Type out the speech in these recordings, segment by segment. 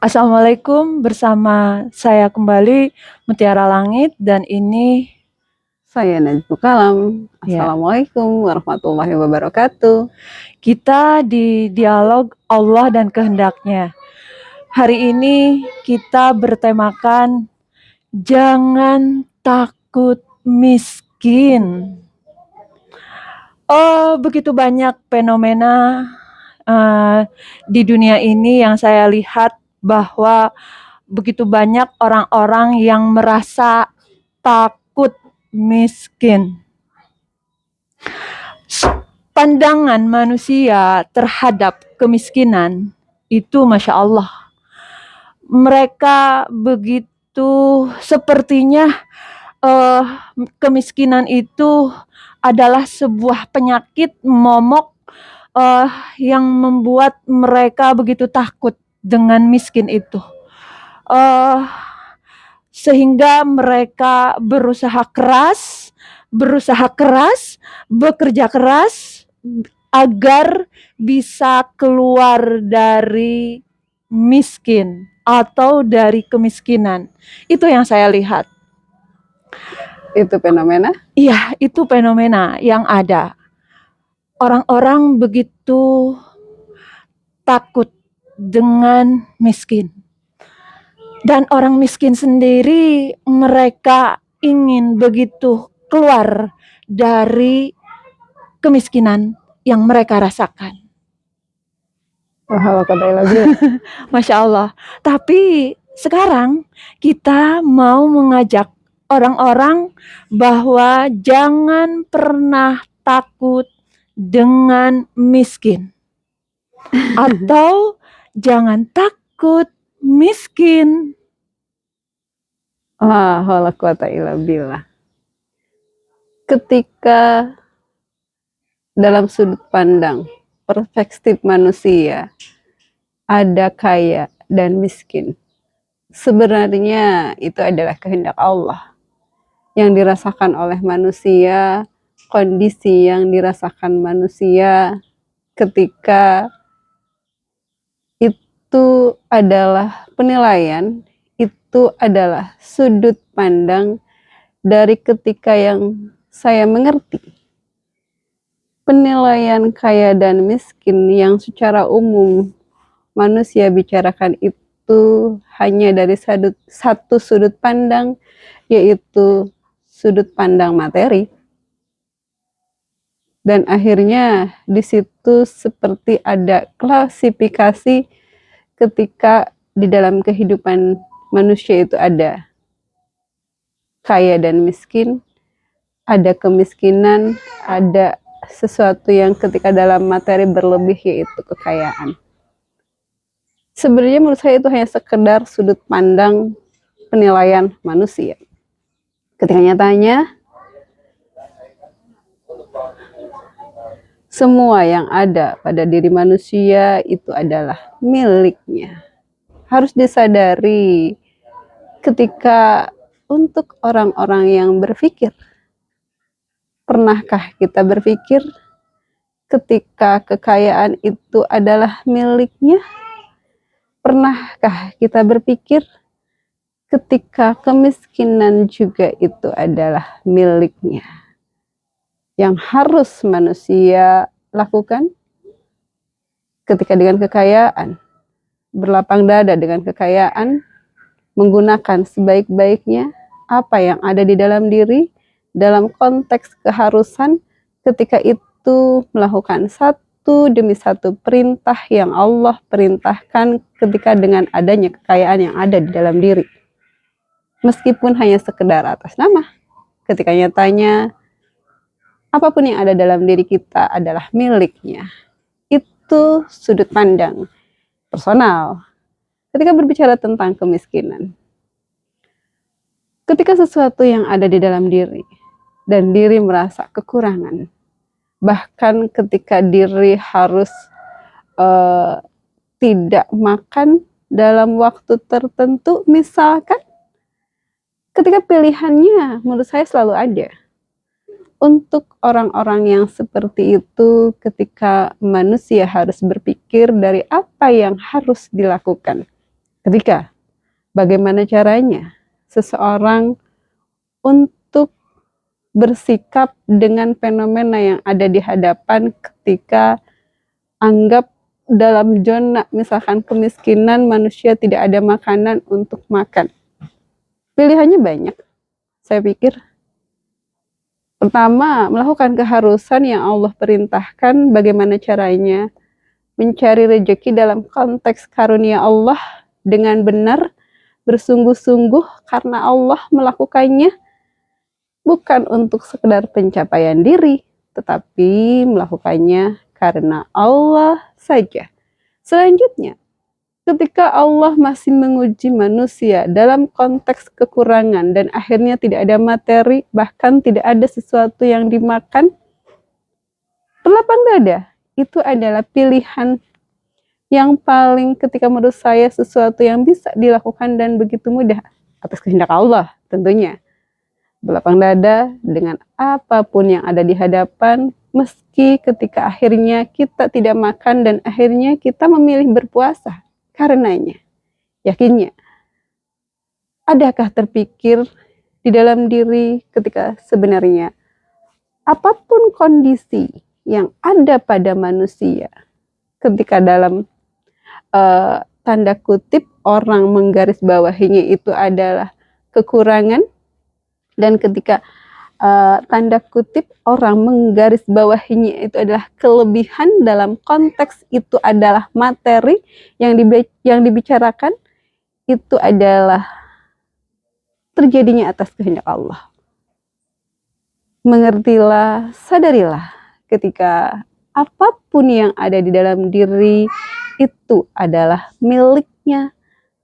Assalamualaikum, bersama saya kembali Mutiara Langit dan ini Saya Najmul Kalam. ya, Assalamualaikum warahmatullahi wabarakatuh. kita di dialog Allah dan kehendaknya. Hari ini kita bertemakan jangan takut miskin. Oh, begitu banyak fenomena di dunia ini yang saya lihat bahwa begitu banyak orang-orang yang merasa takut miskin. Pandangan manusia terhadap kemiskinan itu Masya Allah. Mereka begitu sepertinya uh, kemiskinan itu adalah sebuah penyakit momok yang membuat mereka begitu takut dengan miskin itu. Uh, Sehingga mereka berusaha keras, bekerja keras agar bisa keluar dari miskin atau dari kemiskinan. Itu yang saya lihat. Itu fenomena? Iya, itu fenomena yang ada. Orang-orang begitu takut dengan miskin. Dan orang miskin sendiri mereka ingin begitu keluar dari kemiskinan yang mereka rasakan. Masya Allah. Tapi sekarang kita mau mengajak orang-orang bahwa jangan pernah takut dengan miskin. Atau jangan takut miskin. La haula quwata illa billah. Ketika dalam sudut pandang perspektif manusia ada kaya dan miskin, sebenarnya itu adalah kehendak Allah yang dirasakan oleh manusia, kondisi yang dirasakan manusia ketika itu adalah penilaian, itu adalah sudut pandang dari ketika yang saya mengerti. Penilaian kaya dan miskin yang secara umum manusia bicarakan itu hanya dari satu sudut pandang, yaitu sudut pandang materi. Dan akhirnya di situ seperti ada klasifikasi ketika di dalam kehidupan manusia itu ada kaya dan miskin, ada kemiskinan, ada sesuatu yang ketika dalam materi berlebih yaitu kekayaan. Sebenarnya menurut saya itu hanya sekedar sudut pandang penilaian manusia. Ketika nyatanya semua yang ada pada diri manusia itu adalah miliknya. Harus disadari ketika untuk orang-orang yang berpikir, pernahkah kita berpikir ketika kekayaan itu adalah miliknya? Pernahkah kita berpikir ketika kemiskinan juga itu adalah miliknya? Yang harus manusia lakukan ketika dengan kekayaan, berlapang dada dengan kekayaan, menggunakan sebaik-baiknya apa yang ada di dalam diri dalam konteks keharusan ketika itu melakukan satu demi satu perintah yang Allah perintahkan ketika dengan adanya kekayaan yang ada di dalam diri. Meskipun hanya sekedar atas nama, ketika nyatanya apapun yang ada dalam diri kita adalah miliknya. Itu sudut pandang personal. Ketika berbicara tentang kemiskinan, ketika sesuatu yang ada di dalam diri dan diri merasa kekurangan, bahkan ketika diri harus tidak makan dalam waktu tertentu, misalkan, ketika pilihannya menurut saya selalu ada. Untuk orang-orang yang seperti itu, ketika manusia harus berpikir dari apa yang harus dilakukan. Ketika bagaimana caranya seseorang untuk bersikap dengan fenomena yang ada di hadapan ketika anggap dalam zona misalkan kemiskinan, manusia tidak ada makanan untuk makan. Pilihannya banyak. Saya pikir pertama, melakukan keharusan yang Allah perintahkan, bagaimana caranya mencari rezeki dalam konteks karunia Allah dengan benar, bersungguh-sungguh karena Allah melakukannya, bukan untuk sekedar pencapaian diri, tetapi melakukannya karena Allah saja. Selanjutnya, ketika Allah masih menguji manusia dalam konteks kekurangan dan akhirnya tidak ada materi, bahkan tidak ada sesuatu yang dimakan, berlapang dada, itu adalah pilihan yang paling ketika menurut saya sesuatu yang bisa dilakukan dan begitu mudah atas kehendak Allah tentunya. Berlapang dada dengan apapun yang ada di hadapan, meski ketika akhirnya kita tidak makan dan akhirnya kita memilih berpuasa karenanya. Yakinnya, adakah terpikir di dalam diri ketika sebenarnya apapun kondisi yang ada pada manusia, ketika dalam tanda kutip orang menggarisbawahinya itu adalah kekurangan, dan ketika tanda kutip orang menggarisbawahinya itu adalah kelebihan, dalam konteks itu adalah materi yang dibicarakan, itu adalah terjadinya atas kehendak Allah. Mengertilah, sadarilah ketika apapun yang ada di dalam diri itu adalah miliknya,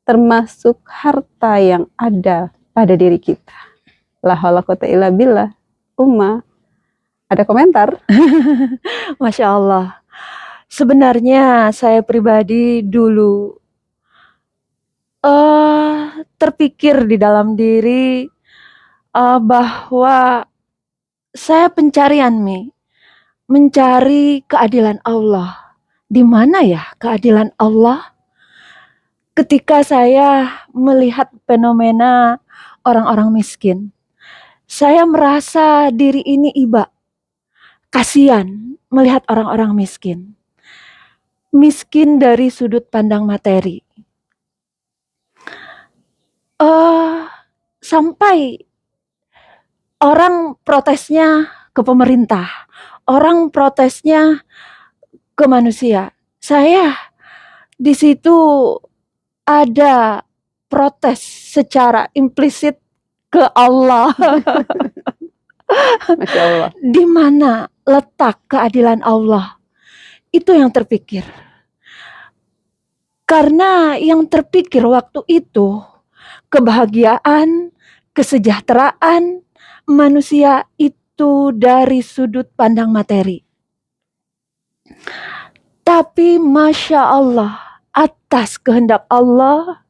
termasuk harta yang ada pada diri kita. La haula quwata illa billah. Ada komentar? Masya Allah. Sebenarnya saya pribadi dulu terpikir di dalam diri bahwa saya pencarian mencari keadilan Allah. Di mana ya keadilan Allah? Ketika saya melihat fenomena orang-orang miskin, saya merasa diri ini iba, kasihan melihat orang-orang miskin. Miskin dari sudut pandang materi. Sampai orang protesnya ke pemerintah, orang protesnya ke manusia. Saya di situ ada protes secara implisit ke Allah. Masya Allah. Di mana letak keadilan Allah? Itu yang terpikir. Karena yang terpikir waktu itu kebahagiaan, kesejahteraan manusia itu dari sudut pandang materi. Tapi Masya Allah, atas kehendak Allah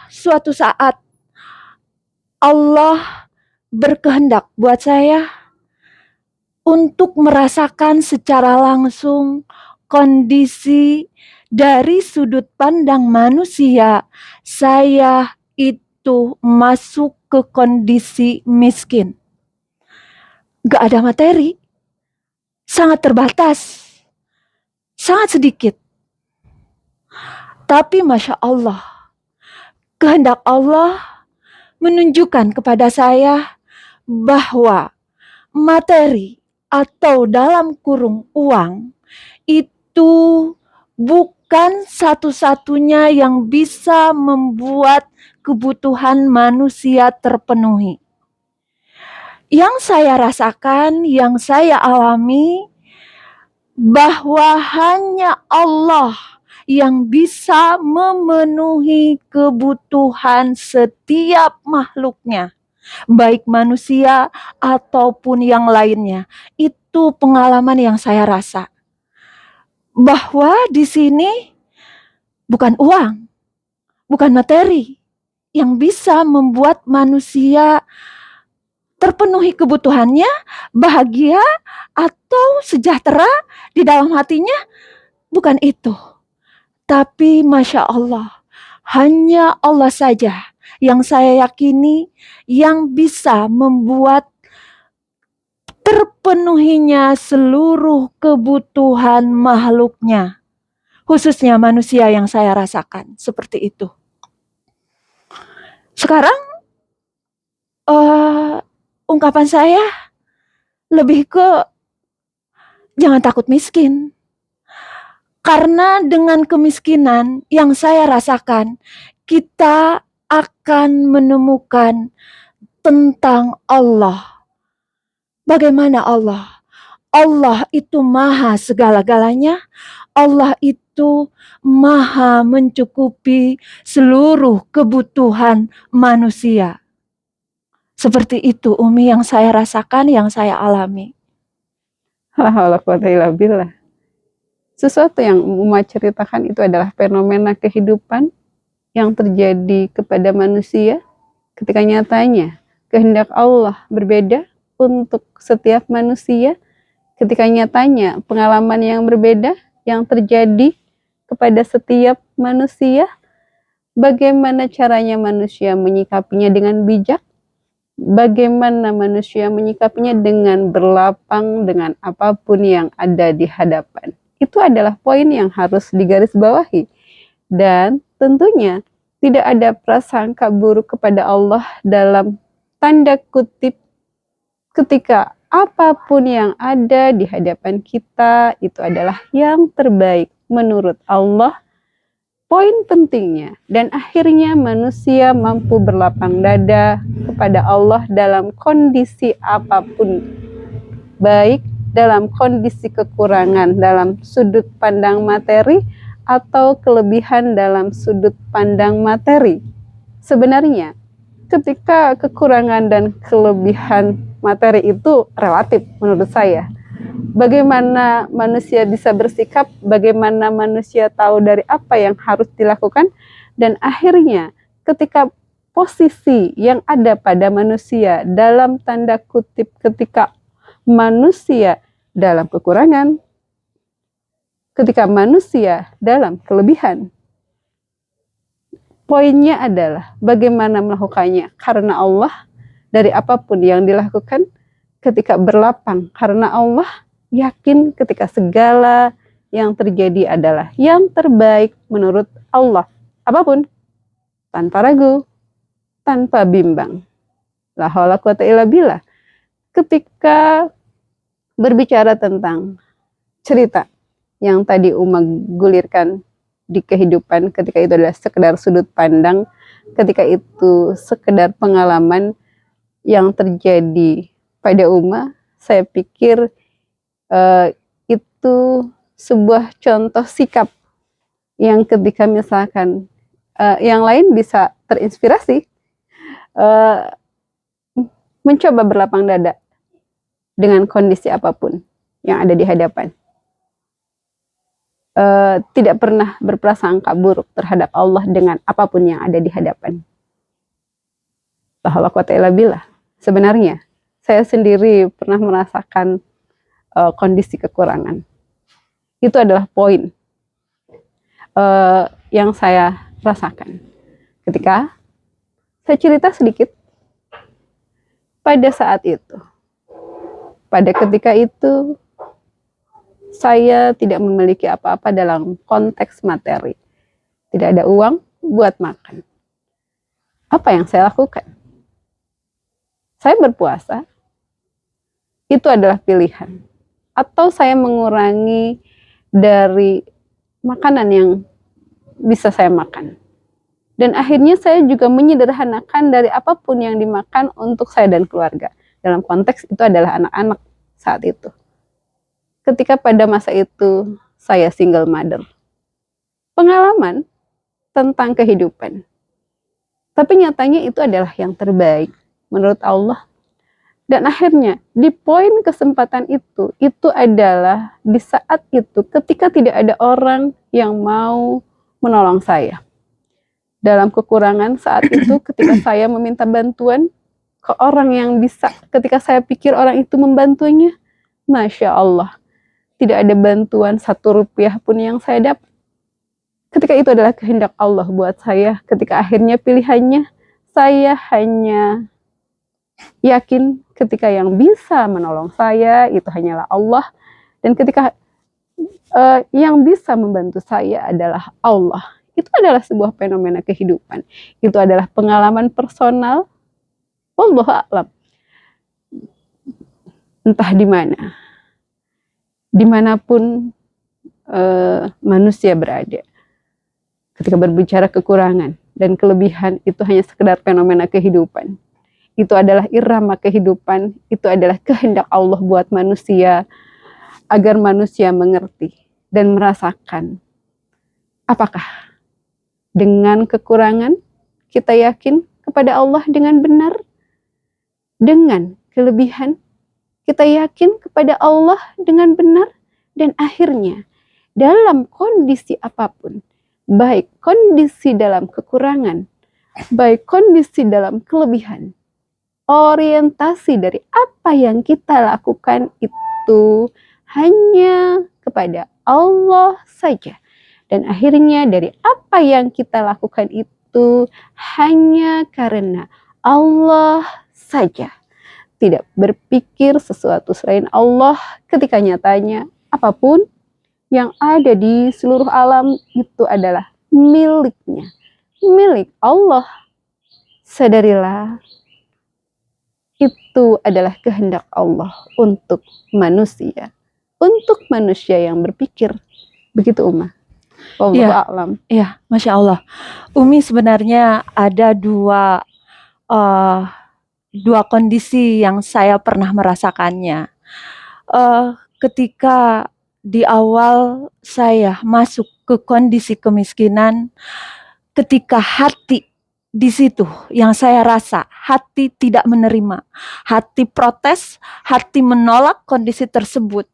suatu saat Allah berkehendak buat saya untuk merasakan secara langsung kondisi dari sudut pandang manusia. Saya itu masuk ke kondisi miskin. Gak ada materi, sangat terbatas, sangat sedikit. Tapi Masya Allah, kehendak Allah menunjukkan kepada saya bahwa materi atau dalam kurung uang itu bukan satu-satunya yang bisa membuat kebutuhan manusia terpenuhi. Yang saya rasakan, yang saya alami, bahwa hanya Allah yang bisa memenuhi kebutuhan setiap makhluknya, baik manusia ataupun yang lainnya. Itu pengalaman yang saya rasa. Bahwa di sini bukan uang, bukan materi yang bisa membuat manusia terpenuhi kebutuhannya, bahagia atau sejahtera di dalam hatinya. bukan itu. Tapi Masya Allah, hanya Allah saja yang saya yakini yang bisa membuat terpenuhinya seluruh kebutuhan makhluknya. Khususnya manusia yang saya rasakan. Seperti itu. Sekarang ungkapan saya lebih ke jangan takut miskin. Karena dengan kemiskinan yang saya rasakan, kita akan menemukan tentang Allah. Bagaimana Allah? Allah itu maha segala-galanya. Allah itu maha mencukupi seluruh kebutuhan manusia. Seperti itu Umi yang saya rasakan, yang saya alami. Alhamdulillah. Sesuatu yang Uma ceritakan itu adalah fenomena kehidupan yang terjadi kepada manusia ketika nyatanya kehendak Allah berbeda untuk setiap manusia, ketika nyatanya pengalaman yang berbeda yang terjadi kepada setiap manusia, bagaimana caranya manusia menyikapinya dengan bijak, bagaimana manusia menyikapinya dengan berlapang dengan apapun yang ada di hadapan. Itu adalah poin yang harus digarisbawahi. Dan tentunya tidak ada prasangka buruk kepada Allah dalam tanda kutip ketika apapun yang ada di hadapan kita itu adalah yang terbaik menurut Allah. Poin pentingnya dan akhirnya manusia mampu berlapang dada kepada Allah dalam kondisi apapun, baik dalam kondisi kekurangan dalam sudut pandang materi atau kelebihan dalam sudut pandang materi. Sebenarnya ketika kekurangan dan kelebihan materi itu relatif menurut saya. Bagaimana manusia bisa bersikap, bagaimana manusia tahu dari apa yang harus dilakukan, dan akhirnya ketika posisi yang ada pada manusia dalam tanda kutip ketika manusia dalam kekurangan, ketika manusia dalam kelebihan, poinnya adalah bagaimana melakukannya karena Allah dari apapun yang dilakukan, ketika berlapang karena Allah, yakin ketika segala yang terjadi adalah yang terbaik menurut Allah. Apapun, tanpa ragu, tanpa bimbang. La haula quwata illa billah. Ketika berbicara tentang cerita yang tadi Uma gulirkan di kehidupan, ketika itu adalah sekedar sudut pandang, ketika itu sekedar pengalaman yang terjadi pada Uma, saya pikir itu sebuah contoh sikap yang ketika misalkan yang lain bisa terinspirasi, mencoba berlapang dada dengan kondisi apapun yang ada di hadapan. Tidak pernah berprasangka buruk terhadap Allah dengan apapun yang ada di hadapan. La haula quwata illa billah. Sebenarnya saya sendiri pernah merasakan kondisi kekurangan. Itu adalah poin yang saya rasakan. Ketika saya cerita sedikit pada saat itu, pada ketika itu saya tidak memiliki apa-apa dalam konteks materi. Tidak ada uang buat makan. Apa yang saya lakukan? Saya berpuasa. Itu adalah pilihan. Atau saya mengurangi dari makanan yang bisa saya makan. Dan akhirnya saya juga menyederhanakan dari apapun yang dimakan untuk saya dan keluarga. Dalam konteks itu adalah anak-anak saat itu. Ketika pada masa itu saya single mother. Pengalaman tentang kehidupan. Tapi nyatanya itu adalah yang terbaik menurut Allah. Dan akhirnya di poin kesempatan itu adalah di saat itu ketika tidak ada orang yang mau menolong saya. Dalam kekurangan saat itu ketika saya meminta bantuan ke orang yang bisa, ketika saya pikir orang itu membantunya, Masya Allah. tidak ada bantuan 1 rupiah pun yang saya dapat. Ketika itu adalah kehendak Allah buat saya, ketika akhirnya pilihannya, saya hanya yakin ketika yang bisa menolong saya itu hanyalah Allah, dan ketika yang bisa membantu saya adalah Allah. Itu adalah sebuah fenomena kehidupan. Itu adalah pengalaman personal. Wallahu a'lam. Entah di mana, dimanapun manusia berada. Ketika berbicara kekurangan dan kelebihan, itu hanya sekedar fenomena kehidupan. Itu adalah irama kehidupan, itu adalah kehendak Allah buat manusia, agar manusia mengerti dan merasakan apakah dengan kekurangan kita yakin kepada Allah dengan benar, dengan kelebihan kita yakin kepada Allah dengan benar, dan akhirnya dalam kondisi apapun, baik kondisi dalam kekurangan, baik kondisi dalam kelebihan, orientasi dari apa yang kita lakukan itu hanya kepada Allah saja. Dan akhirnya dari apa yang kita lakukan itu hanya karena Allah saja. Tidak berpikir sesuatu selain Allah, ketika nyatanya apapun yang ada di seluruh alam itu adalah miliknya, milik Allah. Sadarilah, itu adalah kehendak Allah untuk manusia yang berpikir. Begitu Uma. Wallahu Iya. a'lam. Ya, Masya Allah. Umi sebenarnya ada dua kondisi yang saya pernah merasakannya. Ketika di awal saya masuk ke kondisi kemiskinan, ketika hati di situ yang saya rasa hati tidak menerima, hati protes, hati menolak kondisi tersebut.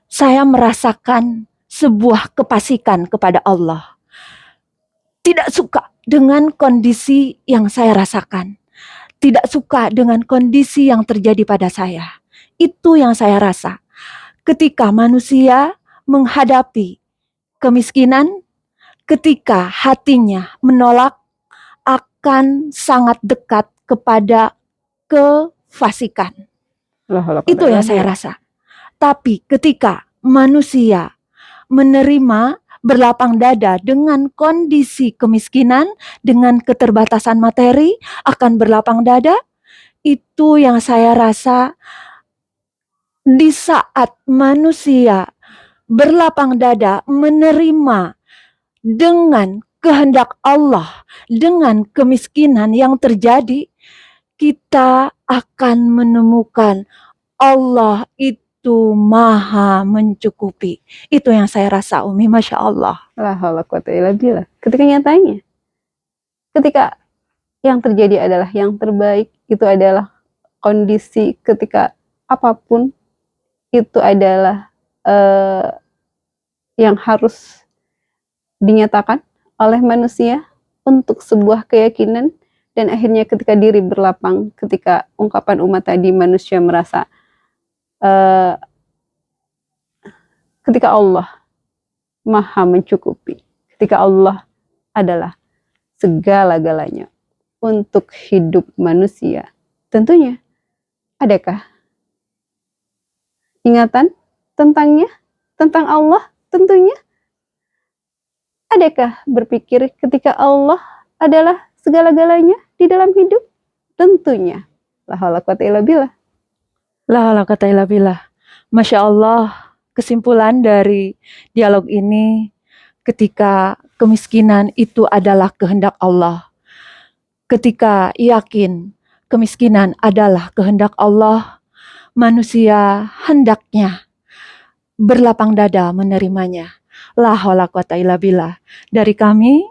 Saya merasakan sebuah kepasikan kepada Allah. Tidak suka dengan kondisi yang saya rasakan. Tidak suka dengan kondisi yang terjadi pada saya. Itu yang saya rasa. Ketika manusia menghadapi kemiskinan, ketika hatinya menolak, akan sangat dekat kepada kefasikan. Itu yang saya rasa. Tapi ketika manusia menerima berlapang dada dengan kondisi kemiskinan, dengan keterbatasan materi, akan berlapang dada, itu yang saya rasa di saat manusia berlapang dada menerima dengan kehendak Allah, dengan kemiskinan yang terjadi, kita akan menemukan Allah itu maha mencukupi. Itu yang saya rasa Umi, Masya Allah. La haula quwata illa billah. Ketika nyatanya, ketika yang terjadi adalah yang terbaik, itu adalah kondisi ketika apapun itu adalah yang harus dinyatakan oleh manusia untuk sebuah keyakinan, dan akhirnya ketika diri berlapang, ketika ungkapan umat tadi manusia merasa ketika Allah maha mencukupi, ketika Allah adalah segala-galanya untuk hidup manusia, tentunya adakah ingatan tentangnya, tentang Allah? Tentunya. Adakah berpikir ketika Allah adalah segala-galanya di dalam hidup? Tentunya. La haula quwata illa billah. La haula quwata illa billah. Masya Allah, kesimpulan dari dialog ini, ketika kemiskinan itu adalah kehendak Allah. Ketika yakin kemiskinan adalah kehendak Allah, manusia hendaknya berlapang dada menerimanya. La haula quwata illa billah. Dari kami,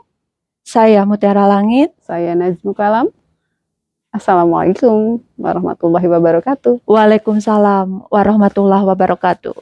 saya Mutiara Langit. Saya Nazmu Kalam. Assalamualaikum warahmatullahi wabarakatuh. Waalaikumsalam warahmatullahi wabarakatuh.